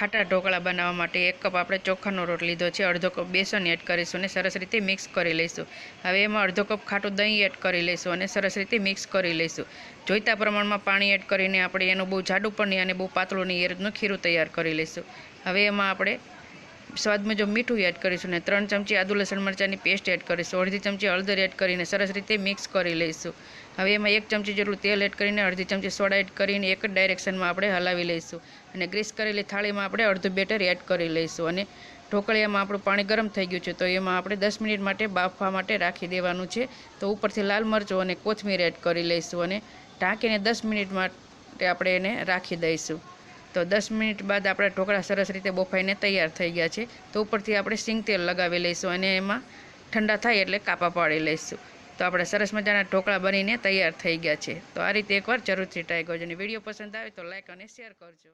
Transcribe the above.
ખાટા ઢોકળા બનાવવા માટે 1 કપ આપણે ચોખાનો લોટ લીધો છે, અડધો કપ બેસન એડ કરીશું અને સરસ રીતે મિક્સ કરી લઈશું। હવે એમાં અડધો કપ ખાટું દહીં એડ કરી લઈશું અને સરસ રીતે મિક્સ કરી લઈશું। જોઈતા પ્રમાણમાં પાણી એડ કરીને આપણે એનું બહુ જાડું પણ નહીં અને બહુ પાતળું નહીં એ રીતનું ખીરું તૈયાર કરી લઈશું। હવે એમાં આપણે સ્વાદ મુજબ મીઠું એડ કરીશું અને 3 ચમચી આદુ લસણ મરચાંની પેસ્ટ એડ કરીશું। અડધી ચમચી હળદર એડ કરીને સરસ રીતે મિક્સ કરી લઈશું। હવે એમાં 1 ચમચી જેટલું તેલ એડ કરીને અડધી ચમચી સોડા એડ કરીને એક જ ડાયરેક્શનમાં આપણે હલાવી લઈશું અને ગ્રીસ કરેલી થાળીમાં આપણે અડધું બેટર એડ કરી લઈશું અને ઢોકળિયામાં આપણું પાણી ગરમ થઈ ગયું છે તો એમાં આપણે 10 મિનિટ માટે બાફવા માટે રાખી દેવાનું છે। તો ઉપરથી લાલ મરચું અને કોથમીર એડ કરી લઈશું અને ઢાંકીને 10 મિનિટ માટે આપણે એને રાખી દઈશું। તો 10 મિનિટ બાદ આપણા ઢોકળા સરસ રીતે બફાઈને તૈયાર થઈ ગયા છે। તો ઉપરથી આપણે સિંગ તેલ લગાવી લઈશું અને એમાં ઠંડા થાય એટલે કાપા પાડી લઈશું। તો આપણે સરસ મજાના ઢોકળા બનીને તૈયાર થઈ ગયા છે। તો આ રીતે એકવાર જરૂરથી ટ્રાય કરજો અને વિડીયો પસંદ આવે તો લાઈક અને શેર કરજો।